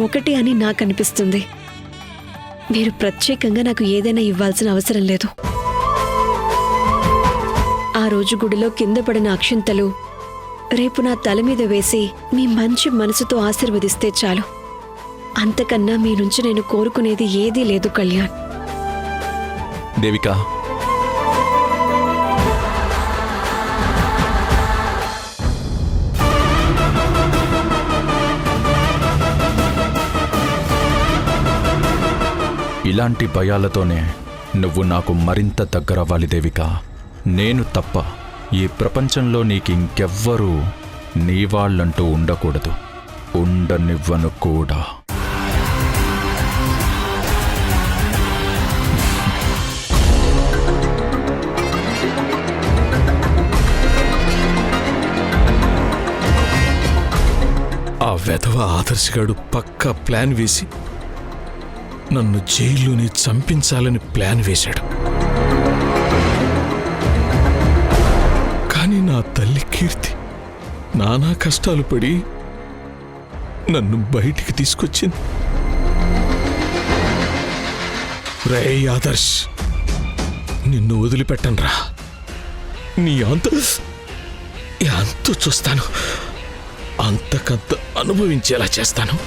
ఒకటి అని నాకు అనిపిస్తుంది. మీరు ప్రత్యేకంగా నాకు ఏదైనా ఇవ్వాల్సిన అవసరం లేదు. ఆ రోజు గుడిలో కింద పడిన అక్షింతలు రేపు నా తల మీద వేసి మీ మంచి మనసుతో ఆశీర్వదిస్తే చాలు. అంతకన్నా మీ నుంచి నేను కోరుకునేది ఏదీ లేదు కళ్యాణ్. దేవిక, ఇలాంటి భయాలతోనే నువ్వు నాకు మరింత దగ్గరవ్వాలి దేవిక. నేను తప్ప ఈ ప్రపంచంలో నీకింకెవ్వరూ నీ వాళ్ళంటూ ఉండకూడదు. ఉండనివ్వను కూడా. ఆ వెధవ ఆదర్శగాడు పక్కా ప్లాన్ వేసి నన్ను జైల్లోనే చంపించాలని ప్లాన్ వేశాడు. కానీ నా తల్లి కీర్తి నానా కష్టాలు పడి నన్ను బయటికి తీసుకొచ్చింది. రేయ్ ఆదర్శ్, నిన్ను వదిలిపెట్టనురా. నీ అంత చూస్తాను, అంతకంత అనుభవించేలా చేస్తాను.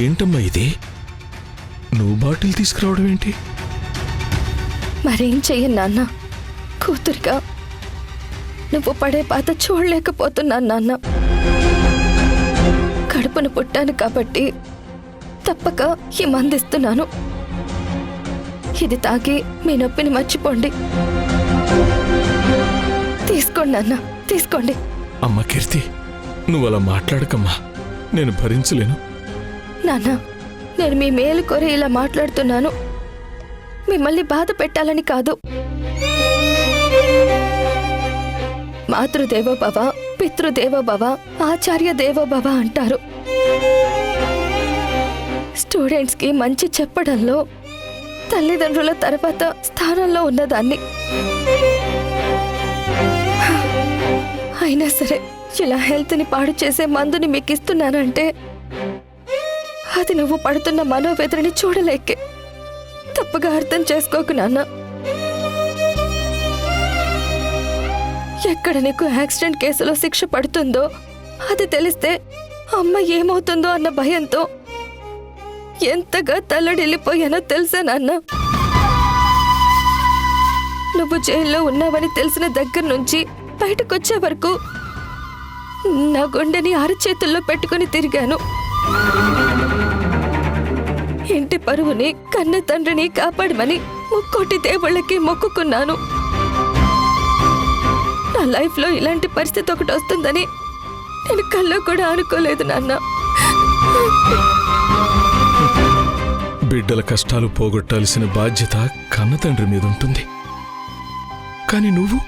ఏంటమ్మా ఇది? నువ్వు బాటిల్ తీసుకురావడం ఏంటి? మరేం చెయ్యను నాన్న. కూతురిగా నువ్వు పడే బాధ చూడలేకపోతున్నాను నాన్న. కడుపును పుట్టాను కాబట్టి తప్పక ఈ మందిస్తున్నాను. ఇది తాగి మీ నొప్పిని మర్చిపోండి. తీసుకోండి నాన్న, తీసుకోండి. అమ్మ కీర్తి, నువ్వు అలా మాట్లాడకమ్మా, నేను భరించలేను. నాన్న, నేను మీ మేలు కోరి ఇలా మాట్లాడుతున్నాను. మిమ్మల్ని బాధ పెట్టాలని కాదు. మాతృదేవో భవ, పితృదేవో భవ, ఆచార్య దేవో భవ అంటారు. స్టూడెంట్స్ కి మంచి చెప్పడంలో తల్లిదండ్రుల తర్వాత స్థానంలో ఉన్నదాన్ని. అయినా సరే ఇలా హెల్త్ని పాడు చేసే మందుని మీకు ఇస్తున్నానంటే అది నువ్వు పడుతున్న మనోవేదనని చూడలేకే. తప్పుగా అర్థం చేసుకోకు నాన్న. ఎక్కడ నీకు యాక్సిడెంట్ కేసులో శిక్ష పడుతుందో అది తెలిస్తే అమ్మ ఏమవుతుందో అన్న భయంతో ఎంతగా తల్లడిల్లిపోయానో తెలుసా నాన్న. నువ్వు జైల్లో ఉన్నావని తెలిసిన దగ్గర నుంచి బయటకొచ్చే వరకు నా గుండెని అరచేతుల్లో పెట్టుకుని తిరిగాను. ఇంటి పరువుని కన్న తండ్రిని కాపాడమని ముక్కోటి దేవుళ్ళకి మొక్కుకున్నాను. నా లైఫ్లో ఇలాంటి పరిస్థితి ఒకటి వస్తుందని నేను కల్లో కూడా అనుకోలేదు నాన్న. బిడ్డల కష్టాలు పోగొట్టాల్సిన బాధ్యత కన్నతండ్రి మీద ఉంటుంది. కానీ నువ్వు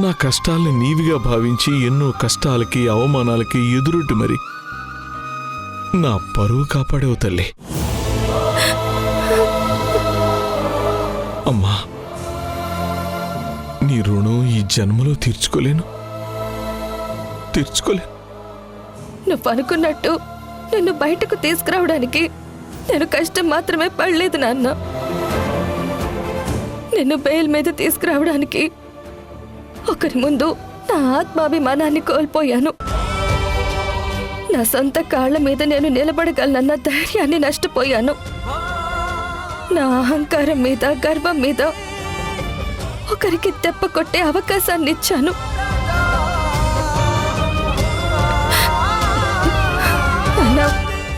నా కష్టాల్ని నీవిగా భావించి ఎన్నో కష్టాలకి అవమానాలకి ఎదురొడ్డి మరి నా పరువు కాపాడేవు తల్లి. అమ్మా, నీ రుణం ఈ జన్మలో తీర్చుకోలేను. నువ్వు అనుకున్నట్టు నిన్ను బయటకు తీసుకురావడానికి నేను కష్టం మాత్రమే పడలేదు నాన్న. నిన్ను బెయిల్ మీద తీసుకురావడానికి ఒకరి ముందు నా ఆత్మాభిమానాన్ని కోల్పోయాను. నా సొంత కాళ్ల మీద నేను నిలబడగలనన్న ధైర్యాన్ని నష్టపోయాను. నా అహంకారం మీద గర్వం మీద ఒకరికి దెబ్బ కొట్టే అవకాశాన్ని ఇచ్చాను.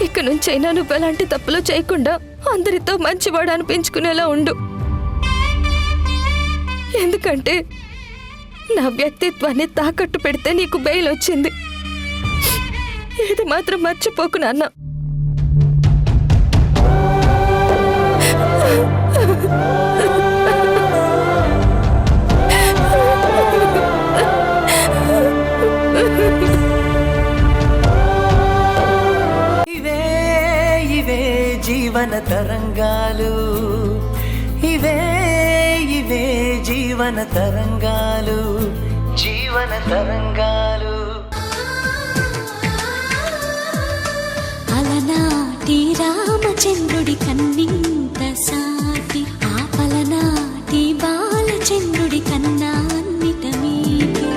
ఇక నుంచైనా నువ్వు ఎలాంటి తప్పులు చేయకుండా అందరితో మంచివాడు అనిపించుకునేలా ఉండు. ఎందుకంటే నా వ్యక్తిత్వాన్ని తాకట్టు పెడితే నీకు బెయిల్ వచ్చింది. ఇది మాత్రం మర్చిపోకు నాన్న. జీవన తరంగాలు ఇవే ఇవే జీవన తరంగాలు జీవన తరంగాలు. అలనాటి రామచంద్రుడి కన్నింత సాటి ఆ పలనాటి బాలచంద్రుడి కన్నా అన్నిట మీటి.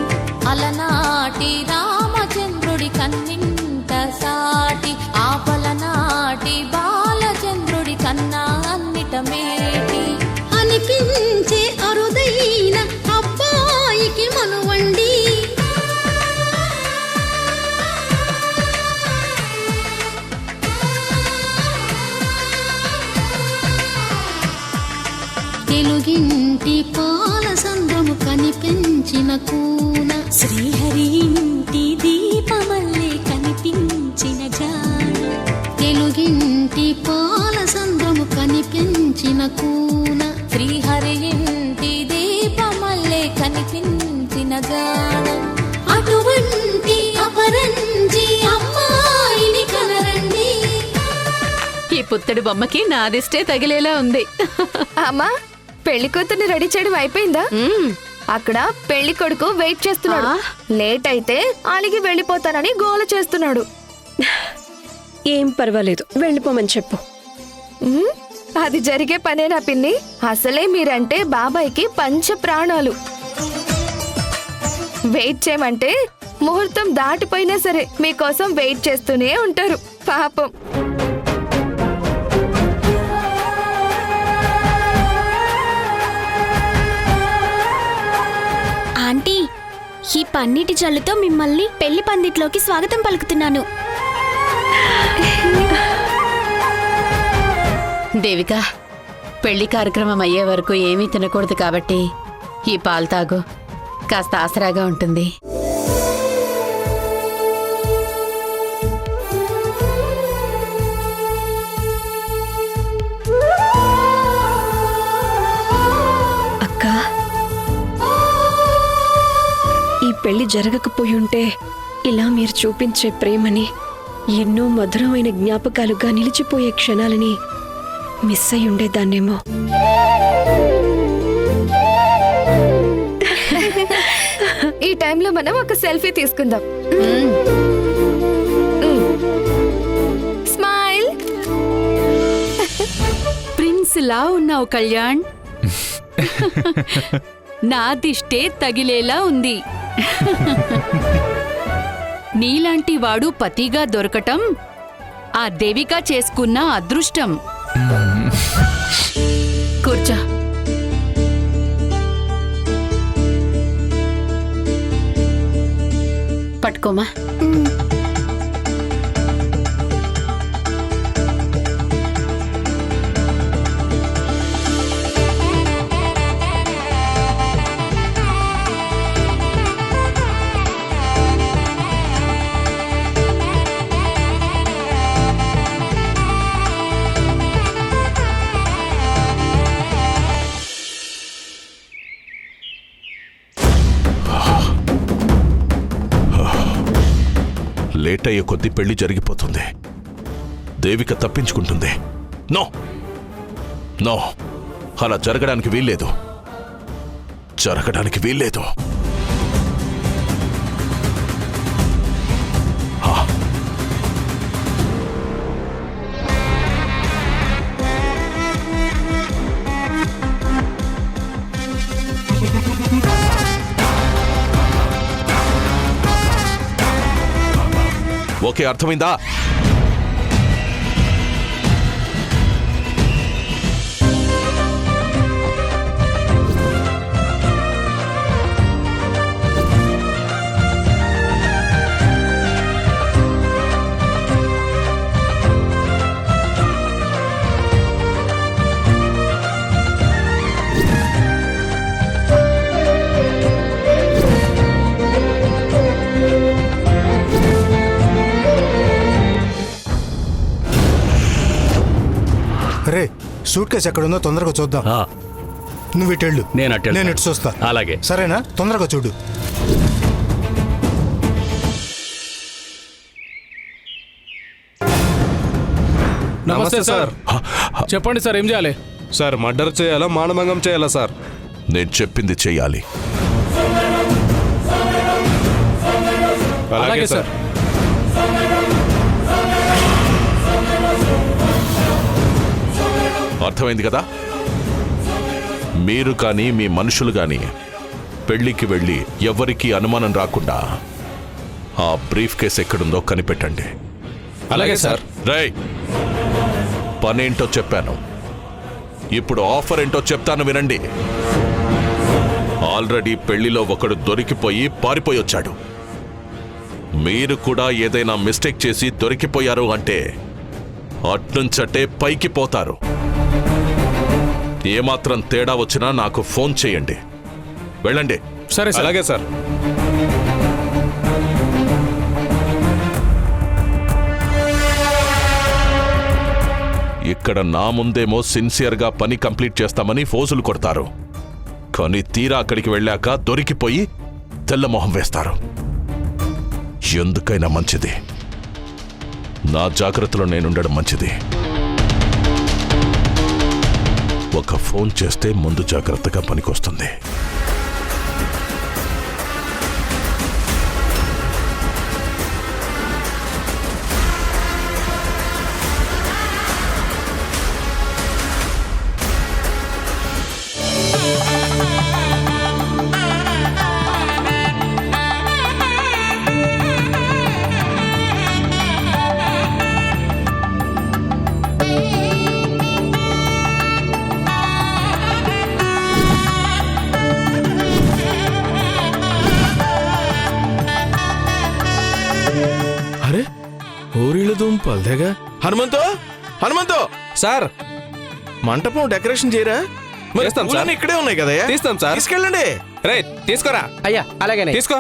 అలనాటి రామచంద్రుడి కన్నింత సాటి ఆ పలనాటి బాలచంద్రుడి కన్నా అన్నిట మేటి. అనిపించే అరుదైన అబ్బాయికి మనువండి. తెలుగింటి పాల సంద్రము కనిపించిన కూన శ్రీహరి ఇంటి దీపమల్లే కనిపించిన జాడ. తెలుగింటి పాల సంద్రము కనిపించిన కూన శ్రీహరి ఇంటి దీపమల్లే కనిపించిన జాడ. అటువంటి అపరంజి అమ్మాయిని కనరండి. ఈ పుత్తడి బొమ్మకి నాదిష్టే తగిలేలా ఉంది. అమ్మా, పెళ్లి కూతుర్ని రెడీ చేయడం అయిపోయిందా? అక్కడ పెళ్లి కొడుకు వెయిట్ చేస్తున్నాడు. లేట్ అయితే అలిగి వెళ్ళిపోతానని గోల చేస్తున్నాడు. ఏం పర్వాలేదు, వెళ్ళిపోమని చెప్పు. అది జరిగే పనేనా పిన్ని? అసలే మీరంటే బాబాయ్కి పంచ ప్రాణాలు. వెయిట్ చేయమంటే ముహూర్తం దాటిపోయినా సరే మీకోసం వెయిట్ చేస్తూనే ఉంటారు పాపం. ఆంటీ, ఈ పన్నీటి జల్లుతో మిమ్మల్ని పెళ్లి పందిట్లోకి స్వాగతం పలుకుతున్నాను. దేవిక, పెళ్లి కార్యక్రమం అయ్యే వరకు ఏమీ తినకూడదు కాబట్టి ఈ పాలు తాగు, కాస్త ఆసరాగా ఉంటుంది. అక్క, ఈ పెళ్లి జరగకపోయుంటే ఇలా మీరు చూపించే ప్రేమని, ఎన్నో మధురమైన జ్ఞాపకాలుగా నిలిచిపోయే క్షణాలని మిస్ అయి ఉండేదాన్నేమో. ఈ టైంలో మనం ఒక సెల్ఫీ తీసుకుందాం. స్మైల్. ప్రిన్స్ లా ఉన్నావు కళ్యాణ్. నా దిష్టే తగిలేలా ఉంది. నీలాంటి వాడు పతిగా దొరకటం ఆ దేవిక చేసుకున్న అదృష్టం. కూర్చో. పట్టుకోమా. లేట్ అయ్యే కొద్దీ పెళ్లి జరిగిపోతుంది. దేవిక తప్పించుకుంటుంది. నో నో, అలా జరగడానికి వీల్లేదు. జరగడానికి వీల్లేదు. ఓకే, అర్థమైందా? రే, సూట్ కేసు ఎక్కడుందో తొందరగా చూద్దాం. నువ్వు ఇటెళ్ళు, నేను ఇటు చూస్తా. అలాగే. సరేనా? తొందరగా చూడు. నమస్తే సార్. చెప్పండి సార్, ఏం చేయాలి? సార్, మర్డర్ చేయాలా మానభంగం చేయాలా సార్? నేను చెప్పింది చెయ్యాలి. అలాగే సార్. అర్థమైంది కదా? మీరు కానీ మీ మనుషులు కానీ పెళ్లికి వెళ్ళి ఎవరికీ అనుమానం రాకుండా ఆ బ్రీఫ్ కేస్ ఎక్కడుందో కనిపెట్టండి. అలాగే సార్. రేయ్, పనేంటో చెప్పాను, ఇప్పుడు ఆఫర్ ఏంటో చెప్తాను వినండి. ఆల్రెడీ పెళ్లిలో ఒకడు దొరికిపోయి పారిపోయి వచ్చాడు. మీరు కూడా ఏదైనా మిస్టేక్ చేసి దొరికిపోయారు అంటే అట్నుంచటే పైకి పోతారు. ఏమాత్రం తేడా వచ్చినా నాకు ఫోన్ చేయండి. వెళ్ళండి. సరే సార్. అలాగే సార్. ఇక్కడ నా ముందేమో సిన్సియర్గా పని కంప్లీట్ చేస్తామని ఫోజులు కొడతారు, కానీ తీరా అక్కడికి వెళ్ళాక దొరికిపోయి తెల్లమొహం వేస్తారు. ఎందుకైనా మంచిది నా జాగ్రత్తలో నేనుండడం మంచిది. ఒక ఫోన్ చేస్తే ముందు జాగ్రత్తగా పనికొస్తుంది. ఊరిళ్ళు దుంపల్దేగా. హనుమంతో సార్, మంటపం డెకరేషన్ చేయరా? చేస్తాం సార్. ఇక్కడే ఉన్నాయి కదా, తీస్తాం సార్. తీసుకెళ్ళండి. రే, తీసుకోరా. అయ్యా అలాగే తీసుకో.